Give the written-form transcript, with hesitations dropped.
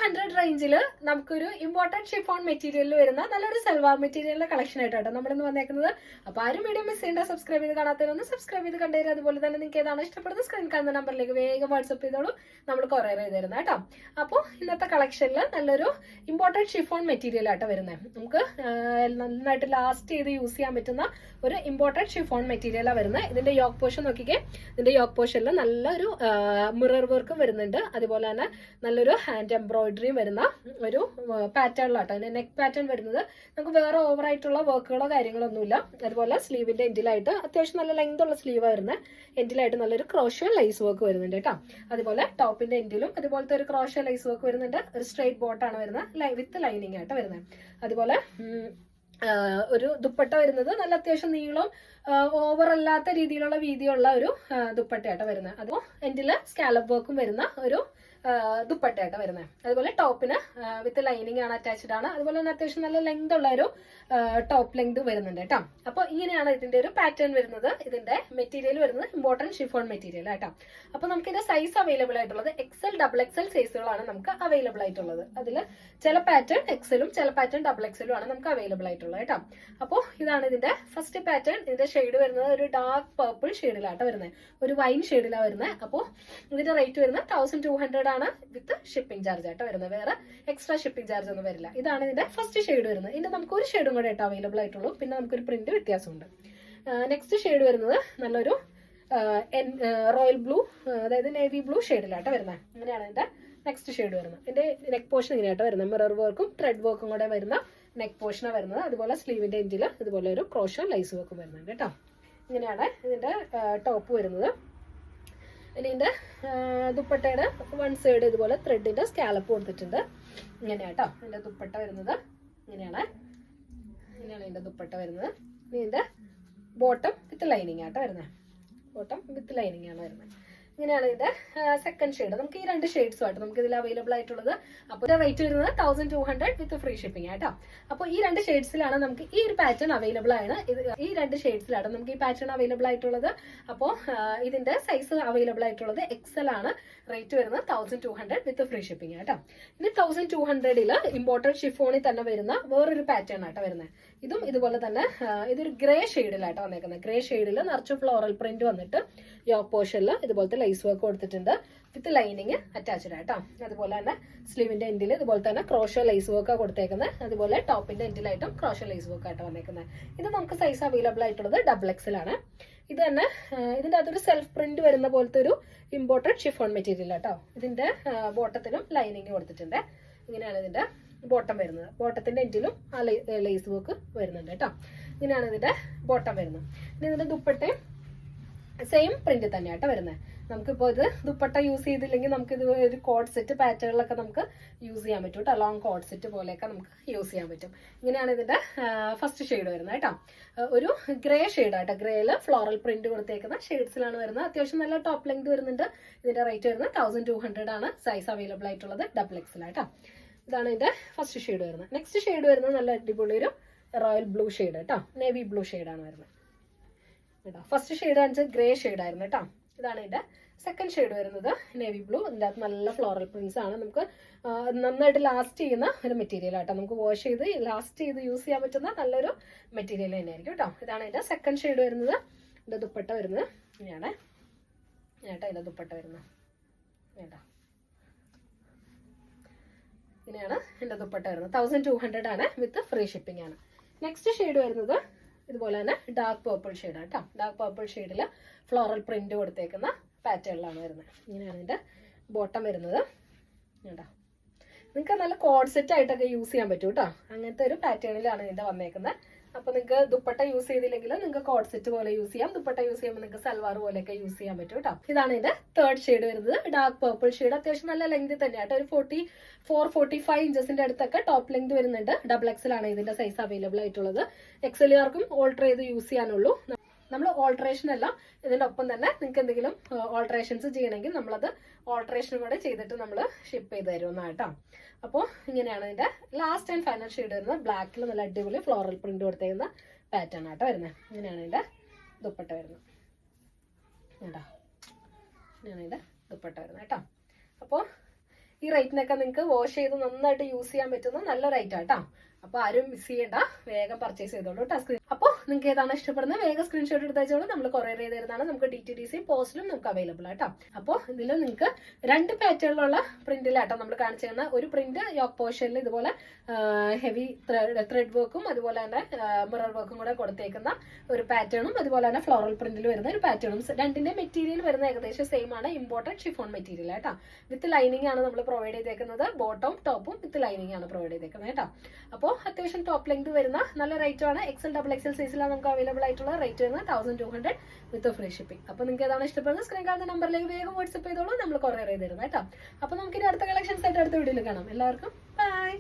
200 റേഞ്ചിൽ നമുക്കൊരു important chiffon മെറ്റീരിയലിൽ വരുന്ന നല്ലൊരു സൽവാർ മെറ്റീരിയലിന്റെ കളക്ഷൻ ആയിട്ടോ നമ്മളിന്ന് വന്നേക്കുന്നത്. അപ്പൊ ആരും വീഡിയോ മിസ് ചെയ്യേണ്ട, സബ്സ്ക്രൈബ് ചെയ്ത് കാണാത്തവരൊന്ന് സബ്സ്ക്രൈബ് ചെയ്ത് കണ്ടുതരും. അതുപോലെ തന്നെ നിങ്ങൾക്ക് ഏതാണ് ഇഷ്ടപ്പെടുന്നത് സ്ക്രീൻ കാണുന്ന നമ്പറിലേക്ക് വേഗം വാട്സ്ആപ്പ് ചെയ്തോളൂ, നമ്മൾ കൊറിയർ ചെയ്ത് തരുന്നത് കേട്ടോ. അപ്പോൾ ഇന്നത്തെ കളക്ഷനിൽ നല്ലൊരു ഇമ്പോർട്ടന്റ് ഷിഫോൺ മെറ്റീരിയൽ ആട്ടോ വരുന്നത്. നമുക്ക് നന്നായിട്ട് ലാസ്റ്റ് ചെയ്ത് യൂസ് ചെയ്യാൻ പറ്റുന്ന ഒരു ഇമ്പോർട്ടന്റ് ഷിഫോൺ മെറ്റീരിയലാണ് വരുന്നത്. ഇതിന്റെ യോക്ക് പോർഷൻ നോക്കിക്കേ, ഇതിന്റെ യോക്ക് പോർഷനിൽ നല്ലൊരു മിറർ വർക്ക് വരുന്നുണ്ട്. അതുപോലെ തന്നെ നല്ലൊരു ഹാൻഡ് എംബ്രോയിഡറിയും വരുന്ന ഒരു പാറ്റേണിലാട്ടോ. അതിന്റെ നെക്ക് പാറ്റേൺ വരുന്നത് നമുക്ക് വേറെ ഓവർ ആയിട്ടുള്ള വർക്കുകളോ കാര്യങ്ങളോ ഒന്നുമില്ല. അതുപോലെ സ്ലീവിന്റെ എൻഡിലായിട്ട് അത്യാവശ്യം നല്ല ലെങ്ത് ഉള്ള സ്ലീവ് വരുന്നത്. എൻഡിലായിട്ട് നല്ലൊരു ക്രോഷ്യോ ലൈസ് വർക്ക് വരുന്നുണ്ട് കേട്ടോ. അതുപോലെ ടോപ്പിന്റെ എൻഡിലും അതുപോലത്തെ ഒരു ക്രോഷ്യോ ലൈസ് വർക്ക് വരുന്നുണ്ട്. ഒരു സ്ട്രെയിറ്റ് ബോട്ടാണ് വരുന്നത്, വിത്ത് ലൈനിങ് ആയിട്ട് വരുന്നത്. അതുപോലെ ഒരു ദുപ്പട്ട വരുന്നത് നല്ല അത്യാവശ്യം നീളം ഓവർ അല്ലാത്ത രീതിയിലുള്ള വീതിയുള്ള ഒരു ദുപ്പട്ടയായിട്ട് വരുന്നത്. അതുപോലെ എൻഡില് സ്കാലപ്പ് വർക്കും വരുന്ന ഒരു ദുപ്പട്ടയായിട്ട് വരുന്നത്. അതുപോലെ ടോപ്പിന് വിത്ത് ലൈനിങ് ആണ്, അറ്റാച്ച്ഡ് ആണ്. അതുപോലെ തന്നെ അത്യാവശ്യം നല്ല ലെങ്ത് ഉള്ള ഒരു ടോപ്പ് ലെങ്ത് വരുന്നുണ്ട് കേട്ടോ. അപ്പൊ ഇങ്ങനെയാണ് ഇതിന്റെ ഒരു പാറ്റേൺ വരുന്നത്. ഇതിന്റെ മെറ്റീരിയൽ വരുന്നത് ഇമ്പോർട്ടന്റ് ഷിഫോൺ മെറ്റീരിയൽ ആട്ടോ. അപ്പൊ നമുക്ക് ഇതിന്റെ സൈസ് അവൈലബിൾ ആയിട്ടുള്ളത് XL, XXL സൈസുകളാണ് നമുക്ക് അവൈലബിൾ ആയിട്ടുള്ളത്. അതിൽ ചില പാറ്റേൺ എക്സലും ചില പാറ്റേൺ XXL ആണ് നമുക്ക് അവൈലബിൾ ആയിട്ടുള്ളത് കേട്ടോ. അപ്പോൾ ഇതാണ് ഇതിന്റെ ഫസ്റ്റ് പാറ്റേൺ. ഇതിന്റെ ഷെയ്ഡ് വരുന്നത് ഒരു ഡാർക്ക് പർപ്പിൾ ഷെയ്ഡിലാട്ടോ വരുന്നത്, ഒരു വൈൻ ഷെയ്ഡിലാണ് വരുന്നത്. അപ്പോൾ ഇതിന്റെ റേറ്റ് വരുന്നത് 1200 ആണ് വിത്ത് ഷിപ്പിംഗ് ചാർജ് ആയിട്ട് വരുന്നത്. വേറെ എക്സ്ട്രാ ഷിപ്പിംഗ് ചാർജ് ഒന്നും വരില്ല. ഇതാണ് ഇതിന്റെ ഫസ്റ്റ് ഷെയ്ഡ് വരുന്നത്. ഇതിന്റെ നമുക്ക് ഒരു ഷെയ്ഡും കൂടെ ആയിട്ട് അവൈലബിൾ ആയിട്ടുള്ളൂ. പിന്നെ നമുക്കൊരു പ്രിന്റ് വ്യത്യാസമുണ്ട്. നെക്സ്റ്റ് ഷെയ്ഡ് വരുന്നത് നല്ലൊരു റോയൽ ബ്ലൂ, അതായത് നേവി ബ്ലൂ ഷെയ്ഡിലായിട്ട് വരുന്നത്. അങ്ങനെയാണ് ഇതിന്റെ നെക്സ്റ്റ് ഷെയ്ഡ് വരുന്നത്. ഇതിന്റെ നെക്ക് പോർഷൻ ഇങ്ങനെയായിട്ട് വരുന്നത്, മിറർ വർക്കും ത്രെഡ് വർക്കും കൂടെ വരുന്ന നെക്ക് പോർഷനാണ് വരുന്നത്. അതുപോലെ സ്ലീവിന്റെ എൻഡിൽ ഇതുപോലെ ഒരു ക്രോഷോ ലൈസ് വർക്കും വരുന്നുണ്ട് കേട്ടോ. ഇങ്ങനെയാണ് ഇതിന്റെ ടോപ്പ് വരുന്നത്. ഇനി ഇതിന്റെ ദുപ്പട്ടയുടെ വൺ സൈഡ് ഇതുപോലെ ത്രെഡിന്റെ സ്കാലപ്പ് കൊടുത്തിട്ടുണ്ട്. ഇങ്ങനെയാട്ടോ ഇതിന്റെ ദുപ്പട്ട വരുന്നത്. ഇങ്ങനെയാണ് ഇതിന്റെ ദുപ്പട്ട വരുന്നത്. ഇനി ഇതിന്റെ ബോട്ടം വിത്ത് ലൈനിങ് ആട്ടോ വരുന്നത്. ബോട്ടം വിത്ത് ലൈനിങ് ആണ് വരുന്നത്. ഇങ്ങനെയാണ് ഇതിന്റെ സെക്കൻഡ് ഷെയ്ഡ്. നമുക്ക് ഈ രണ്ട് ഷെയ്ഡ്സും ആയിട്ട് നമുക്ക് ഇതിൽ അവൈലബിൾ ആയിട്ടുള്ളത്. അപ്പോൾ റേറ്റ് വരുന്നത് 1200 വിത്ത് ഫ്രീ ഷിപ്പിംഗ് ആയിട്ടോ. അപ്പോൾ ഈ രണ്ട് ഷെയ്ഡ്സിലാണ് നമുക്ക് ഈ ഒരു പാറ്റേൺ അവൈലബിൾ ആണ്. ഈ രണ്ട് ഷെയ്ഡ്സിലാണ് നമുക്ക് ഈ പാറ്റേൺ അവൈലബിൾ ആയിട്ടുള്ളത്. അപ്പോൾ ഇതിന്റെ സൈസ് അവൈലബിൾ ആയിട്ടുള്ളത് XL ആണ്. റേറ്റ് വരുന്നത് 1200 വിത്ത് ഫ്രീ ഷിപ്പിംഗ് ആട്ടോ. ഇനി 1200 ഇമ്പോർട്ടന്റ് ഷിഫോണിൽ തന്നെ വരുന്ന വേറൊരു പാറ്റേൺ ആട്ടോ വരുന്നത്. ഇതും ഇതുപോലെ തന്നെ ഇതൊരു ഗ്രേ ഷെയ്ഡിലാട്ടോ വന്നേക്കുന്നത്. ഗ്രേ ഷെയ്ഡിൽ നിറച്ച് ഫ്ലോറൽ പ്രിന്റ് വന്നിട്ട് യോക്ക് പോർഷനിൽ ഇതുപോലത്തെ ലൈസ് വർക്ക് കൊടുത്തിട്ടുണ്ട് വിത്ത് ലൈനിങ് അറ്റാച്ച്ഡ് ആട്ടോ. അതുപോലെ തന്നെ സ്ലീവിന്റെ എൻഡിൽ ഇതുപോലെ തന്നെ ക്രോഷോ ലൈസ് വർക്ക് കൊടുത്തേക്കുന്നത്. അതുപോലെ ടോപ്പിന്റെ എൻഡിലായിട്ടും ക്രോഷോ ലൈസ് വർക്ക് ആയിട്ട് വന്നേക്കുന്നത്. ഇത് നമുക്ക് സൈസ് അവൈലബിൾ ആയിട്ടുള്ളത് XXL ആണ്. ഇത് തന്നെ ഇതിന്റെ അതൊരു സെൽഫ് പ്രിന്റ് വരുന്ന പോലത്തെ ഒരു ഇമ്പോർട്ടന്റ് ഷിഫോൺ മെറ്റീരിയൽ ആട്ടോ. ഇതിന്റെ ബോട്ടത്തിനും ലൈനിങ് കൊടുത്തിട്ടുണ്ട്. ഇങ്ങനെയാണ് ഇതിന്റെ ബോട്ടം വരുന്നത്. ബോട്ടത്തിന്റെ എൻഡിലും ആ ലൈസ് വർക്ക് വരുന്നുണ്ട് കേട്ടോ. ഇങ്ങനെയാണ് ഇതിന്റെ ബോട്ടം വരുന്നത്. ഇനി ഇതിന്റെ ദുപ്പട്ടയും സെയിം പ്രിന്റ് തന്നെയാട്ടോ വരുന്നത്. നമുക്കിപ്പോൾ ഇത് ദുപ്പട്ട യൂസ് ചെയ്തില്ലെങ്കിൽ നമുക്ക് ഇത് ഒരു കോഡ് സെറ്റ് പാറ്റേണിലൊക്കെ നമുക്ക് യൂസ് ചെയ്യാൻ പറ്റും കേട്ടോ. ലോങ് കോഡ് സെറ്റ് പോലെയൊക്കെ നമുക്ക് യൂസ് ചെയ്യാൻ പറ്റും. ഇങ്ങനെയാണ് ഇതിന്റെ ഫസ്റ്റ് ഷെയ്ഡ് വരുന്നത് കേട്ടോ. ഒരു ഗ്രേ ഷെയ്ഡ് ആട്ടോ. ഗ്രേയിൽ ഫ്ലോറൽ പ്രിന്റ് കൊടുത്തേക്കുന്ന ഷെയ്ഡ്സിലാണ് വരുന്നത്. അത്യാവശ്യം നല്ല ടോപ്പ് ലെങ്ത് വരുന്നുണ്ട്. ഇതിന്റെ റേറ്റ് വരുന്നത് 1200 ആണ്. സൈസ് അവൈലബിൾ ആയിട്ടുള്ളത് XXL ആട്ടോ. ഇതാണ് ഇതിന്റെ ഫസ്റ്റ് ഷെയ്ഡ് വരുന്നത്. നെക്സ്റ്റ് ഷെയ്ഡ് വരുന്നത് നല്ല അടിപൊളി ഒരു റോയൽ ബ്ലൂ ഷെയ്ഡ് കേട്ടോ. നേവി ബ്ലൂ ഷെയ്ഡാണ് വരുന്നത് കേട്ടോ. ഫസ്റ്റ് ഷെയ്ഡ് ആണെന്ന് ഗ്രേ ഷെയ്ഡ് ആയിരുന്നു കേട്ടോ. ഇതാണ് ഇതിന്റെ സെക്കൻഡ് ഷെയ്ഡ് വരുന്നത് നേവി ബ്ലൂ. ഇതിൻ്റെ അകത്ത് നല്ല ഫ്ലോറൽ പ്രിന്റ്സ് ആണ്. നമുക്ക് നന്നായിട്ട് ലാസ്റ്റ് ചെയ്യുന്ന ഒരു മെറ്റീരിയൽ ആട്ടോ. നമുക്ക് വാഷ് ചെയ്ത് ലാസ്റ്റ് ചെയ്ത് യൂസ് ചെയ്യാൻ പറ്റുന്ന നല്ലൊരു മെറ്റീരിയൽ തന്നെയായിരിക്കും കേട്ടോ. ഇതാണ് ഇതിന്റെ സെക്കൻഡ് ഷെയ്ഡ് വരുന്നത്. ഇതിന്റെ ദുപ്പട്ട വരുന്നത് ഇങ്ങനെയാണ് കേട്ടോ. ഇതിന്റെ ദുപ്പട്ട വരുന്നത് കേട്ടോ. ഇങ്ങനെയാണ് ഇതിന്റെ ദുപ്പട്ട വരുന്നത്. 1200 ആണ് വിത്ത് ഫ്രീ ഷിപ്പിംഗ് ആണ്. നെക്സ്റ്റ് ഷെയ്ഡ് വരുന്നത് ഇതുപോലെ തന്നെ ഡാർക്ക് പർപ്പിൾ ഷെയ്ഡ് കേട്ടോ. ഡാർക്ക് പർപ്പിൾ ഷെയ്ഡിൽ ഫ്ലോറൽ പ്രിന്റ് കൊടുത്തേക്കുന്ന പാറ്റേണിലാണ് വരുന്നത്. ഇങ്ങനെയാണ് ഇതിന്റെ ബോട്ടം വരുന്നത് കേട്ടോ. നിങ്ങൾക്ക് നല്ല കോഡ് സെറ്റ് ആയിട്ടൊക്കെ യൂസ് ചെയ്യാൻ പറ്റും കേട്ടോ. അങ്ങനത്തെ ഒരു പാറ്റേണിലാണ് ഇതിന്റെ വന്നേക്കുന്നത്. അപ്പൊ നിങ്ങൾക്ക് ദുപ്പട്ട യൂസ് ചെയ്തില്ലെങ്കിൽ നിങ്ങൾക്ക് കോഡ് സെറ്റ് പോലെ യൂസ് ചെയ്യാം. ദുപ്പട്ട യൂസ് ചെയ്യുമ്പോൾ നിങ്ങൾക്ക് സൽവാർ പോലെയൊക്കെ യൂസ് ചെയ്യാൻ പറ്റും കേട്ടോ. ഇതാണ് ഇതിന്റെ തേർഡ് ഷെയ്ഡ് വരുന്നത്. Dark purple shade. അത്യാവശ്യം നല്ല ലെങ്ത് തന്നെയാട്ടോ. ഒരു 44-45 ഇഞ്ചസിന്റെ അടുത്തൊക്കെ ടോപ്പ് ലെങ്ത് വരുന്നുണ്ട്. XXL ആണ് ഇതിന്റെ സൈസ് അവൈലബിൾ ആയിട്ടുള്ളത്. XL-കാർക്കും ഓൾട്ടർ ചെയ്ത് യൂസ് ചെയ്യാനുള്ളൂ. നമ്മൾ ഓൾട്ടറേഷൻ എല്ലാം ഇതിന്റെ ഒപ്പം തന്നെ നിങ്ങൾക്ക് എന്തെങ്കിലും ഓൾട്ടറേഷൻസ് ചെയ്യണമെങ്കിൽ നമ്മളത് ഓൾട്ടറേഷനും കൂടെ ചെയ്തിട്ട് നമ്മൾ ഷിപ്പ് ചെയ്ത് തരുമെന്നാണ് കേട്ടോ. അപ്പോൾ ഇങ്ങനെയാണ് ഇതിന്റെ ലാസ്റ്റ് ആൻഡ് ഫൈനൽ ഷെയ്ഡ് വരുന്നത്. ബ്ലാക്കിൽ നല്ല അടിപൊളി ഫ്ലോറൽ പ്രിന്റ് കൊടുത്തേക്കുന്ന പാറ്റേൺ ആട്ടോ വരുന്നത്. ഇങ്ങനെയാണ് ഇതിന്റെ ദുപ്പട്ട വരുന്നത് കേട്ടോ. ഇങ്ങനെയാണ് ഇതിന്റെ ദുപ്പട്ട വരുന്നത് കേട്ടോ. അപ്പോൾ ഈ റേറ്റിനൊക്കെ നിങ്ങൾക്ക് വാഷ് ചെയ്ത് നന്നായിട്ട് യൂസ് ചെയ്യാൻ പറ്റുന്ന നല്ല റേറ്റ് ആട്ടോ. അപ്പൊ ആരും മിസ് ചെയ്യേണ്ട, വേഗം പർച്ചേസ് ചെയ്തോളൂ കേട്ടോ. സ്ക്രീൻ അപ്പോൾ നിങ്ങൾക്ക് ഏതാണ് ഇഷ്ടപ്പെടുന്നത് വേഗം സ്ക്രീൻഷോട്ട് എടുത്ത് വെച്ചോളൂ. നമ്മൾ കൊറിയർ ചെയ്ത് തരുന്നതാണ്. നമുക്ക് DTDC പോസ്റ്റിലും നമുക്ക് അവൈലബിൾ ആട്ടോ. അപ്പോൾ ഇതിൽ നിങ്ങൾക്ക് 2 പാറ്റേണിലുള്ള പ്രിന്റിലാട്ടോ നമ്മൾ കാണിച്ചു തരുന്ന ഒരു പ്രിന്റ് യോക്ക് പോർഷനിൽ ഇതുപോലെ ഹെവി ത്രെഡ് വർക്കും അതുപോലെ തന്നെ മിറർ വർക്കും കൂടെ കൊടുത്തേക്കുന്ന ഒരു പാറ്റേണും അതുപോലെ തന്നെ ഫ്ലോറൽ പ്രിന്റിൽ വരുന്ന ഒരു പാറ്റേണും. രണ്ടിന്റെ മെറ്റീരിയൽ വരുന്ന ഏകദേശം സെയിം ആണ്. ഇമ്പോർട്ടഡ് ഷിഫോൺ മെറ്റീരിയൽ ആട്ടോ. വിത്ത് ലൈനിങ് ആണ് നമ്മൾ പ്രൊവൈഡ് ചെയ്തേക്കുന്നത്. ബോട്ടവും ടോപ്പും വിത്ത് ലൈനിങ് ആണ് പ്രൊവൈഡ് ചെയ്തേക്കുന്നത് കേട്ടോ. അപ്പോൾ അത്യാവശ്യം ടോപ്പ് ലെങ്ത് വരുന്ന നല്ല റേറ്റ് ആണ്. XL XXL സൈസിലാണ് നമുക്ക് അവൈലബിൾ ആയിട്ടുള്ള റേറ്റ് വരുന്നത് 1200 വിത്ത് ഫ്രീ ഷിപ്പിംഗ്. അപ്പോൾ നിങ്ങൾക്ക് ഏതാണ് ഇഷ്ടപ്പെടുന്നത് സ്ക്രീൻ കാണുന്ന നമ്പറിലേക്ക് വേഗം വാട്സ്ആപ്പ് ചെയ്തോളൂ. നമ്മൾ കൊറിയർ ചെയ്ത് തരുന്നത് കേട്ടോ. അപ്പോൾ നമുക്ക് ഇനി അടുത്ത കളക്ഷൻസ് ആയിട്ട് അടുത്ത വീഡിയോയിൽ കാണാം. എല്ലാവർക്കും ബൈ.